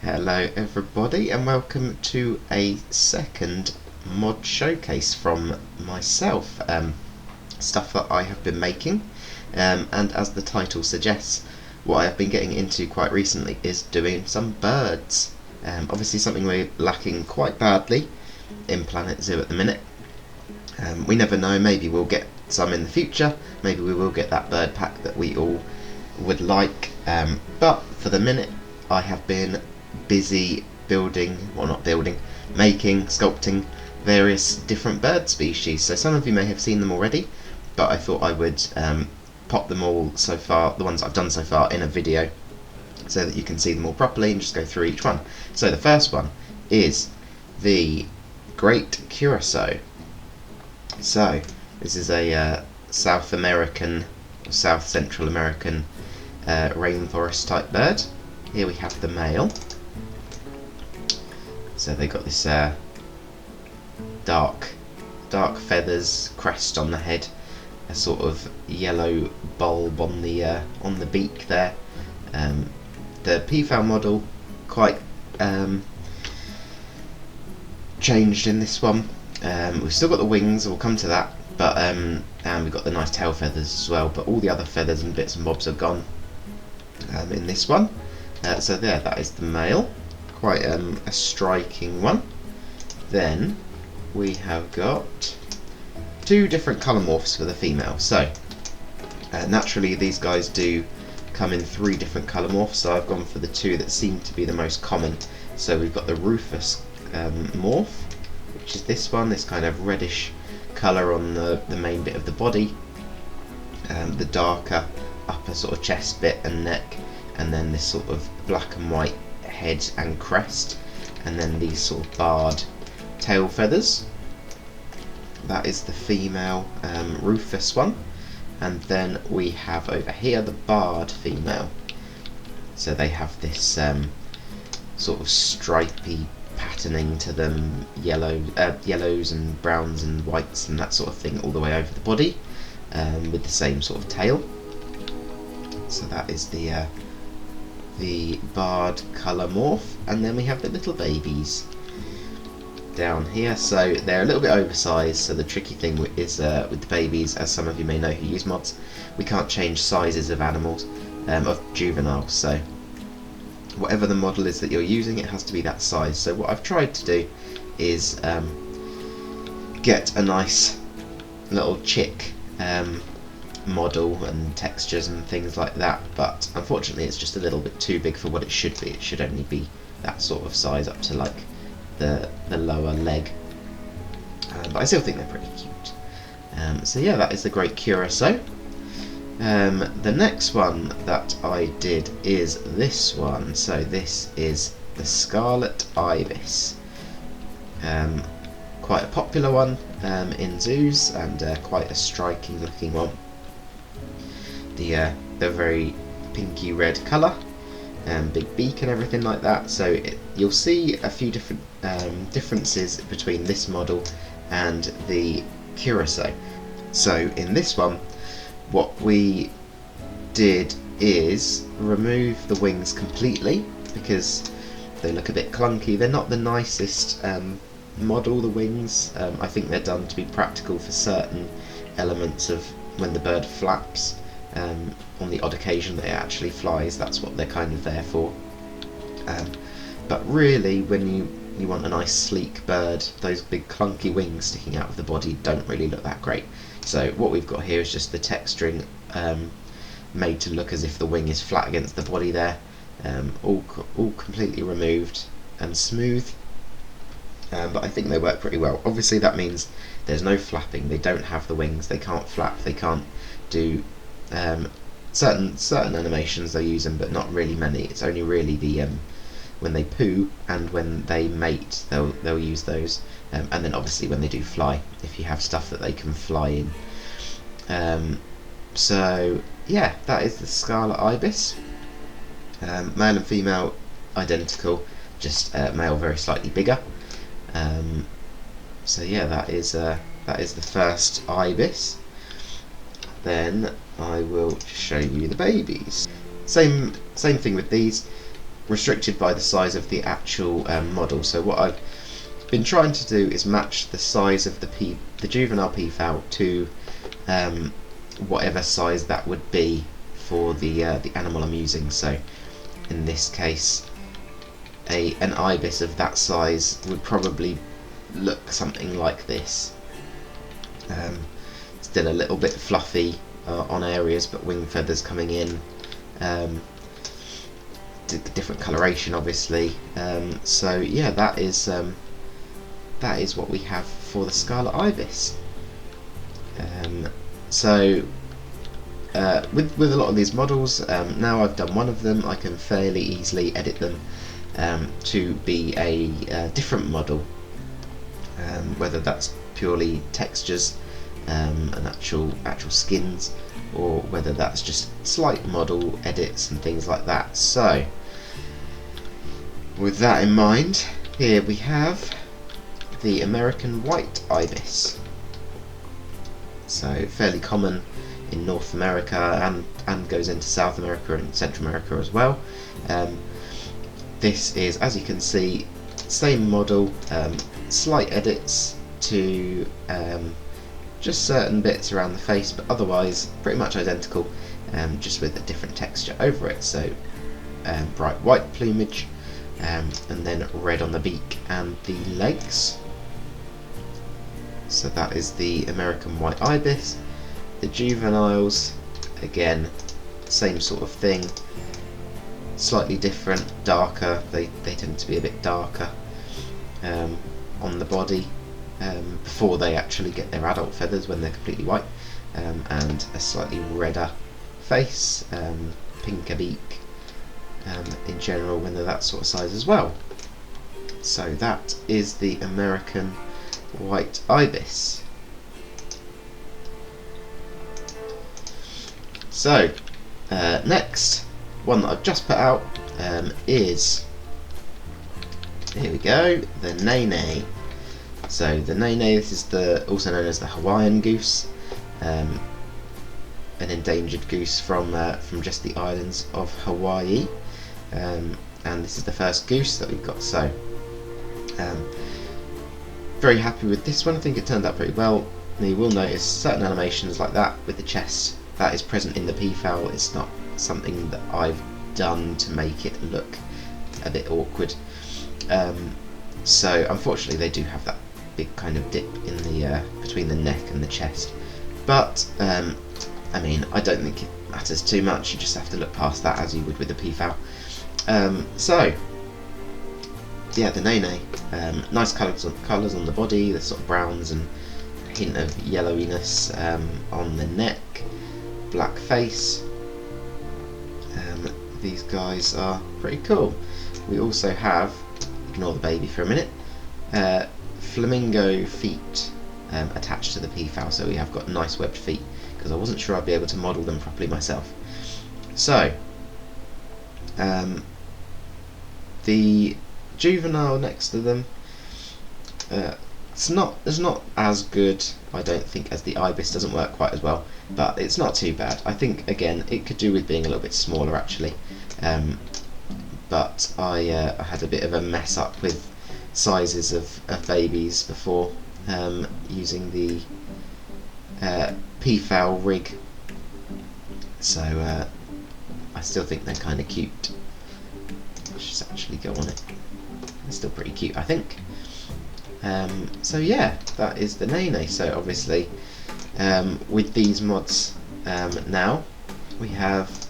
Hello everybody and welcome to a second mod showcase from myself. Stuff that I have been making, and as the title suggests, what I have been getting into quite recently is doing some birds. Obviously something we're lacking quite badly in Planet Zoo at the minute. We never know, maybe we'll get some in the future, maybe we will get that bird pack that we all would like, but for the minute I have been busy making, sculpting various different bird species. So some of you may have seen them already, but I thought I would pop them all so far, the ones I've done so far, in a video so that you can see them all properly and just go through each one. So the first one is the Great Curacao. So this is a South American, or South Central American rainforest type bird. Here we have the male. So they got this dark feathers, crest on the head, a sort of yellow bulb on the beak there. The peafowl model quite changed in this one. We've still got the wings, we'll come to that, but and we've got the nice tail feathers as well, but all the other feathers and bits and bobs are gone in this one. So there, that is the male. Quite a striking one. Then we have got two different colour morphs for the female. So naturally these guys do come in three different colour morphs, so I've gone for the two that seem to be the most common. So we've got the rufous morph, which is this one, this kind of reddish colour on the main bit of the body, the darker upper sort of chest bit and neck, and then this sort of black and white head and crest, and then these sort of barred tail feathers. That is the female rufous one. And then we have over here the barred female. So they have this sort of stripy patterning to them, yellows and browns and whites and that sort of thing all the way over the body, with the same sort of tail. So that is the barred colour morph. And then we have the little babies down here. So they're a little bit oversized, so the tricky thing is with the babies, as some of you may know who use mods, we can't change sizes of animals, of juveniles, so whatever the model is that you're using, it has to be that size. So what I've tried to do is get a nice little chick model and textures and things like that, but unfortunately it's just a little bit too big for what it should be. It should only be that sort of size up to like the lower leg, but I still think they're pretty cute. So yeah, that is the Great Curacao. The next one that I did is this one. So this is the Scarlet Ibis. Quite a popular one in zoos, and quite a striking looking one. The very pinky red colour, big beak and everything like that. So you'll see a few different differences between this model and the Curacao. So in this one, what we did is remove the wings completely because they look a bit clunky. They're not the nicest model, the wings. I think they're done to be practical for certain elements of when the bird flaps. On the odd occasion that it actually flies, that's what they're kind of there for. But really, when you want a nice sleek bird, those big clunky wings sticking out of the body don't really look that great. So what we've got here is just the texturing made to look as if the wing is flat against the body there, all completely removed and smooth. But I think they work pretty well. Obviously that means there's no flapping, they don't have the wings, they can't flap, they can't do certain animations. They use them, but not really many. It's only really the when they poo and when they mate, they'll use those, and then obviously when they do fly, if you have stuff that they can fly in. So yeah, that is the Scarlet Ibis. Male and female identical, just male very slightly bigger. So yeah, that is the first ibis. Then I will show you the babies. Same thing with these. restricted by the size of the actual model. So what I've been trying to do is match the size of the juvenile peafowl to whatever size that would be for the animal I'm using. So in this case, an ibis of that size would probably look something like this. Still a little bit fluffy on areas, but wing feathers coming in, different coloration obviously. So yeah, that is what we have for the Scarlet Ibis. So with a lot of these models, now I've done one of them, I can fairly easily edit them to be a different model, whether that's purely textures and actual skins, or whether that's just slight model edits and things like that. So with that in mind, here we have the American White Ibis. So fairly common in North America and goes into South America and Central America as well. This is, as you can see, same model, slight edits to just certain bits around the face, but otherwise pretty much identical, just with a different texture over it. So bright white plumage, and then red on the beak and the legs. So that is the American White Ibis. The juveniles, again, same sort of thing, slightly different, darker. They tend to be a bit darker on the body before they actually get their adult feathers, when they're completely white, and a slightly redder face, pinker beak in general when they're that sort of size as well. So that is the American White Ibis. So next one that I've just put out is, here we go, the Nene. So the Nene, this is also known as the Hawaiian Goose, an endangered goose from just the islands of Hawaii, and this is the first goose that we've got. So very happy with this one. I think it turned out pretty well. Now you will notice certain animations like that with the chest that is present in the peafowl. It's not something that I've done to make it look a bit awkward. So unfortunately they do have that big kind of dip in the between the neck and the chest, but I mean, I don't think it matters too much. You just have to look past that, as you would with the peafowl. So yeah, the Nene, nice colours on the body, the sort of browns and a hint of yellowiness on the neck, black face. These guys are pretty cool. We also have, ignore the baby for a minute, flamingo feet attached to the peafowl, so we have got nice webbed feet, because I wasn't sure I'd be able to model them properly myself. So the juvenile next to them, it's not as good, I don't think, as the Ibis. Doesn't work quite as well, but it's not too bad. I think again it could do with being a little bit smaller actually, but I had a bit of a mess up with sizes of babies before, using the peafowl rig, so I still think they're kind of cute. Let's just actually go on it. They're still pretty cute, I think. So yeah, that is the Nene. So obviously with these mods now we have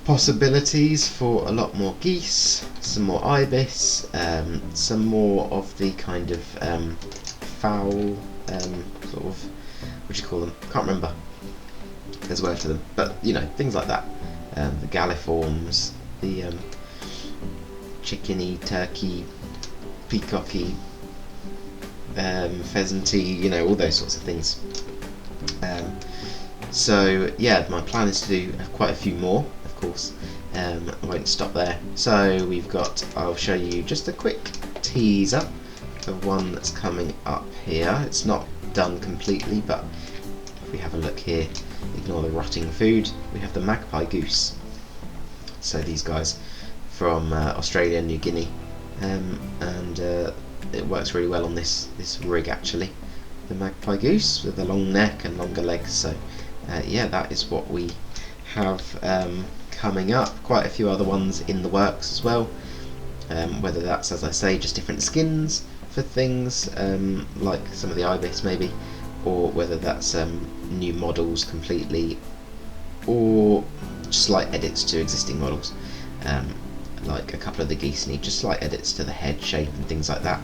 possibilities for a lot more geese, some more ibis, some more of the kind of fowl, sort of, what do you call them? Can't remember. There's a word for them, but you know, things like that. The galliforms, the chickeny, turkey, peacocky, pheasanty, you know, all those sorts of things. So yeah, my plan is to do quite a few more, of course. I won't stop there. So we've got, I'll show you just a quick teaser of one that's coming up here. It's not done completely, but if we have a look here, ignore the rotting food, we have the magpie goose. So these guys, from Australia and New Guinea, and it works really well on this rig actually. The magpie goose with the long neck and longer legs. So yeah, that is what we have coming up. Quite a few other ones in the works as well, whether that's, as I say, just different skins for things, like some of the ibis maybe, or whether that's new models completely, or slight edits to existing models. Like a couple of the geese need just slight edits to the head shape and things like that,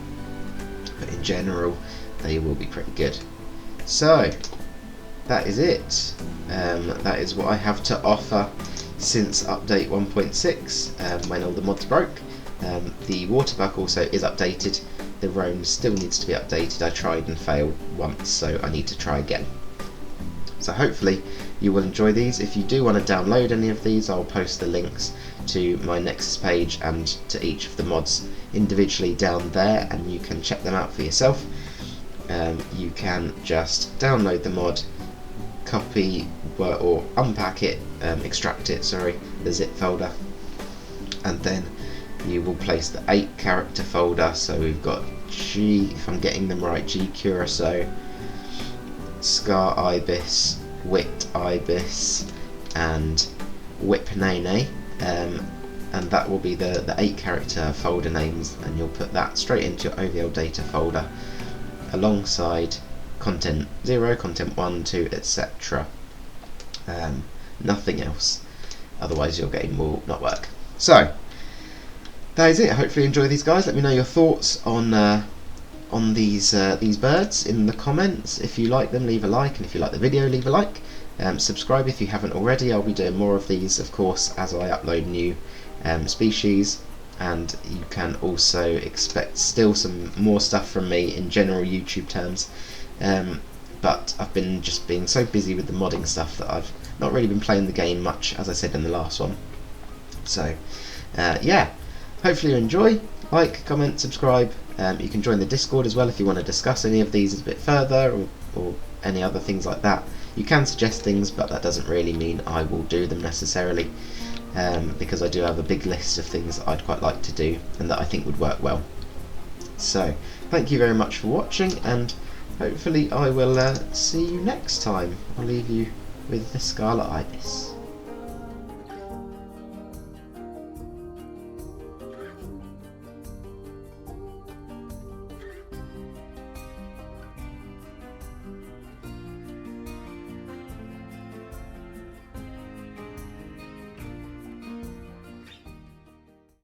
but in general they will be pretty good. So that is it. That is what I have to offer since update 1.6, when all the mods broke. The waterbuck also is updated. The roam still needs to be updated. I tried and failed once, so I need to try again. So hopefully you will enjoy these. If you do want to download any of these, I'll post the links to my Nexus page and to each of the mods individually down there, and you can check them out for yourself. You can just download the mod, copy or unpack it, extract it, sorry, the zip folder, and then you will place the 8 character folder. So we've got G, if I'm getting them right, G Curacao, Scar Ibis, Whipped Ibis, and Whip Nene, and that will be the 8 character folder names, and you'll put that straight into your OVL data folder alongside content 0, content 1, 2, etc. Nothing else, otherwise your game will not work. So that is it. Hopefully you enjoy these guys. Let me know your thoughts on these birds in the comments. If you like them, leave a like, and if you like the video, leave a like. Subscribe if you haven't already. I'll be doing more of these, of course, as I upload new species, and you can also expect still some more stuff from me in general YouTube terms, but I've been just being so busy with the modding stuff that I've not really been playing the game much, as I said in the last one. So yeah, hopefully you enjoy. Like, comment, subscribe. You can join the Discord as well if you want to discuss any of these a bit further, or any other things like that. You can suggest things, but that doesn't really mean I will do them necessarily, because I do have a big list of things that I'd quite like to do and that I think would work well. So thank you very much for watching, and hopefully I will see you next time. I'll leave you with the Scarlet Ibis.